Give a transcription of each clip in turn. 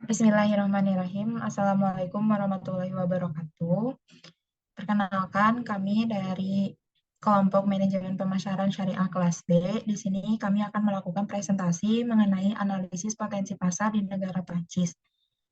Bismillahirrahmanirrahim. Assalamualaikum warahmatullahi wabarakatuh. Perkenalkan, kami dari kelompok manajemen pemasaran syariah kelas D. Di sini kami akan melakukan presentasi mengenai analisis potensi pasar di negara Prancis.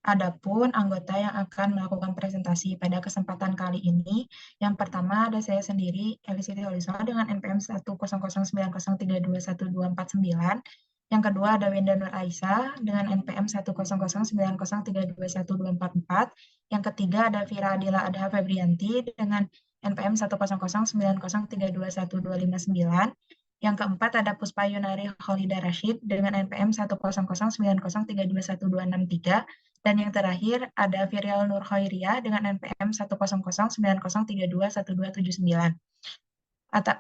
Adapun anggota yang akan melakukan presentasi pada kesempatan kali ini, yang pertama ada saya sendiri, Elisiti Holisma dengan NPM 10090321249. Yang kedua ada Wenda Nur Aisyah dengan NPM 10090321244. Yang ketiga ada Vira Adila Adha Febrianti dengan NPM 10090321259. Yang keempat ada Puspa Yunari Khalida Rashid dengan NPM 10090321263. Dan yang terakhir ada Virial Nur Khairia dengan NPM 10090321279.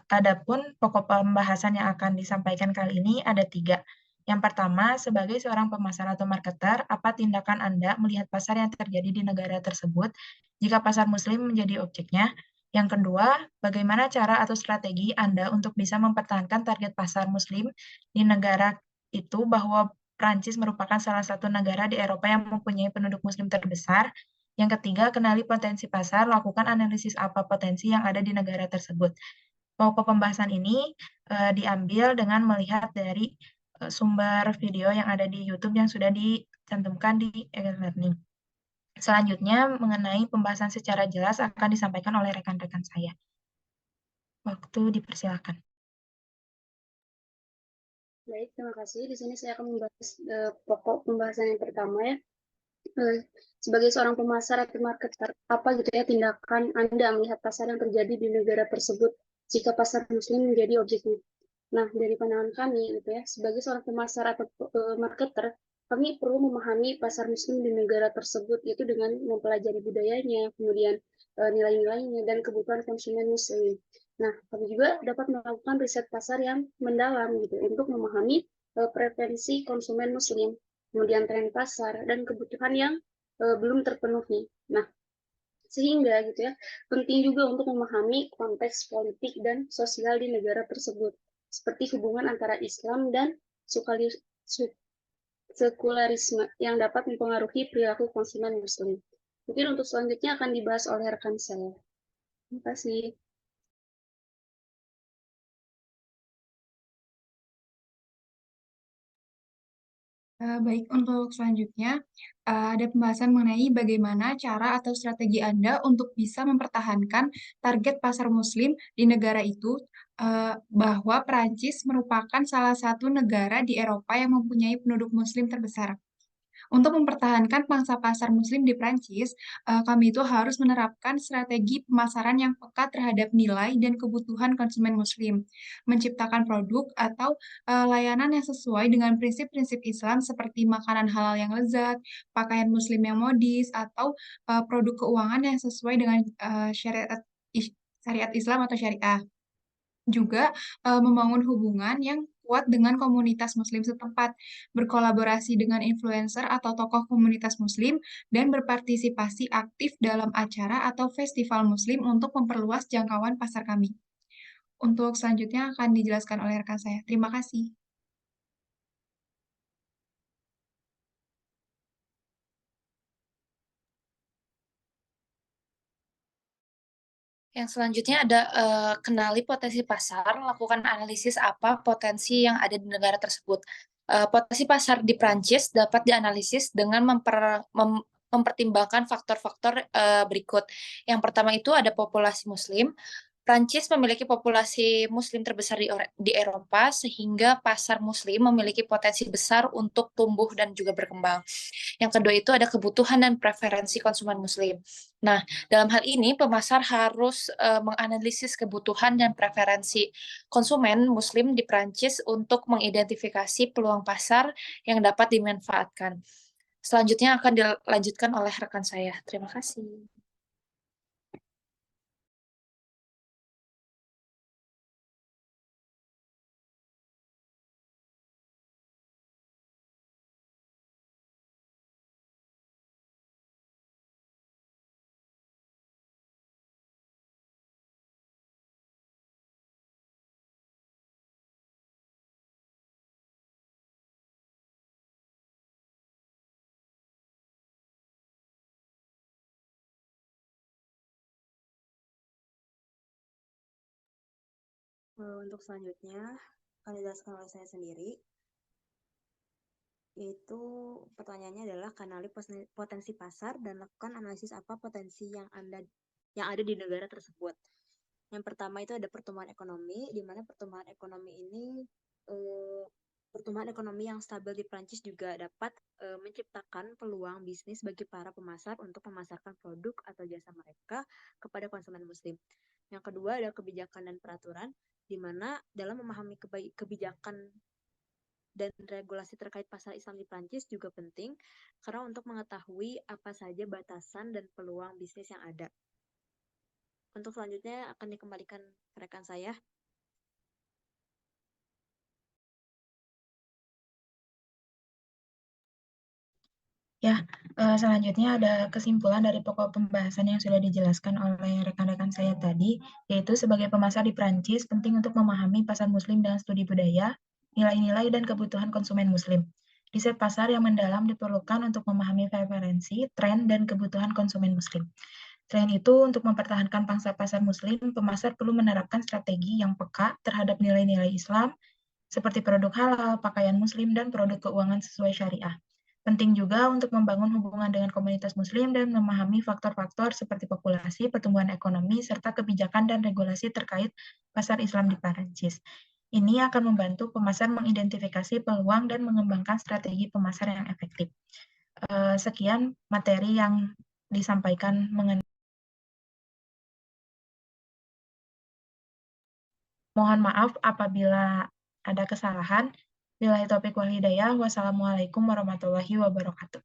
Adapun pokok pembahasan yang akan disampaikan kali ini ada 3. Yang pertama, sebagai seorang pemasar atau marketer, apa tindakan Anda melihat pasar yang terjadi di negara tersebut jika pasar Muslim menjadi objeknya? Yang kedua, bagaimana cara atau strategi Anda untuk bisa mempertahankan target pasar Muslim di negara itu bahwa Prancis merupakan salah satu negara di Eropa yang mempunyai penduduk Muslim terbesar? Yang ketiga, kenali potensi pasar, lakukan analisis apa potensi yang ada di negara tersebut. Pokok pembahasan ini diambil dengan melihat dari sumber video yang ada di YouTube yang sudah dicantumkan di e-learning. Selanjutnya, mengenai pembahasan secara jelas akan disampaikan oleh rekan-rekan saya. Waktu dipersilakan. Baik, terima kasih. Di sini saya akan membahas pokok pembahasan yang pertama ya. Sebagai seorang pemasar atau marketer, apa gitu ya tindakan Anda melihat pasar yang terjadi di negara tersebut jika pasar Muslim menjadi objeknya? Nah, dari pandangan kami gitu ya, sebagai seorang pemasar atau marketer, kami perlu memahami pasar Muslim di negara tersebut yaitu dengan mempelajari budayanya, kemudian nilai-nilainya dan kebutuhan konsumen Muslim. Nah, kami juga dapat melakukan riset pasar yang mendalam gitu untuk memahami preferensi konsumen Muslim, kemudian tren pasar dan kebutuhan yang belum terpenuhi. Nah, sehingga gitu ya penting juga untuk memahami konteks politik dan sosial di negara tersebut, seperti hubungan antara Islam dan sekularisme yang dapat mempengaruhi perilaku konsumen Muslim. Mungkin untuk selanjutnya akan dibahas oleh rekan saya. Terima kasih. Baik, untuk selanjutnya ada pembahasan mengenai bagaimana cara atau strategi Anda untuk bisa mempertahankan target pasar Muslim di negara itu, bahwa Perancis merupakan salah satu negara di Eropa yang mempunyai penduduk Muslim terbesar. Untuk mempertahankan pangsa pasar Muslim di Prancis, kami itu harus menerapkan strategi pemasaran yang peka terhadap nilai dan kebutuhan konsumen Muslim, menciptakan produk atau layanan yang sesuai dengan prinsip-prinsip Islam seperti makanan halal yang lezat, pakaian Muslim yang modis, atau produk keuangan yang sesuai dengan syariat Islam atau syariah. Juga membangun hubungan yang kuat dengan komunitas Muslim setempat, berkolaborasi dengan influencer atau tokoh komunitas Muslim, dan berpartisipasi aktif dalam acara atau festival Muslim untuk memperluas jangkauan pasar kami. Untuk selanjutnya akan dijelaskan oleh rekan saya. Terima kasih. Yang selanjutnya ada kenali potensi pasar, lakukan analisis apa potensi yang ada di negara tersebut. Potensi pasar di Prancis dapat dianalisis dengan mempertimbangkan faktor-faktor berikut. Yang pertama itu ada populasi Muslim. Prancis memiliki populasi Muslim terbesar di Eropa, sehingga pasar Muslim memiliki potensi besar untuk tumbuh dan juga berkembang. Yang kedua itu ada kebutuhan dan preferensi konsumen Muslim. Nah, dalam hal ini pemasar harus menganalisis kebutuhan dan preferensi konsumen Muslim di Prancis untuk mengidentifikasi peluang pasar yang dapat dimanfaatkan. Selanjutnya akan dilanjutkan oleh rekan saya. Terima kasih. Untuk selanjutnya, akan dijelaskan oleh saya sendiri, yaitu pertanyaannya adalah kenali potensi pasar dan lakukan analisis apa potensi yang ada di negara tersebut. Yang pertama itu ada pertumbuhan ekonomi, di mana pertumbuhan ekonomi ini pertumbuhan ekonomi yang stabil di Prancis juga dapat menciptakan peluang bisnis bagi para pemasar untuk memasarkan produk atau jasa mereka kepada konsumen muslim. Yang kedua ada kebijakan dan peraturan, di mana dalam memahami kebijakan dan regulasi terkait pasar Islam di Prancis juga penting, karena untuk mengetahui apa saja batasan dan peluang bisnis yang ada. Untuk selanjutnya akan dikembalikan ke rekan saya. Ya, selanjutnya ada kesimpulan dari pokok pembahasan yang sudah dijelaskan oleh rekan-rekan saya tadi, yaitu sebagai pemasar di Prancis, penting untuk memahami pasar muslim dengan studi budaya, nilai-nilai dan kebutuhan konsumen muslim. Riset pasar yang mendalam diperlukan untuk memahami preferensi, tren, dan kebutuhan konsumen muslim. Selain itu, untuk mempertahankan pangsa pasar muslim, pemasar perlu menerapkan strategi yang peka terhadap nilai-nilai Islam, seperti produk halal, pakaian muslim, dan produk keuangan sesuai syariah. Penting juga untuk membangun hubungan dengan komunitas muslim dan memahami faktor-faktor seperti populasi, pertumbuhan ekonomi, serta kebijakan dan regulasi terkait pasar Islam di Perancis. Ini akan membantu pemasar mengidentifikasi peluang dan mengembangkan strategi pemasar yang efektif. Sekian materi yang disampaikan mengenai. Mohon maaf apabila ada kesalahan. Billahi taufiq wal hidayah. Wassalamualaikum warahmatullahi wabarakatuh.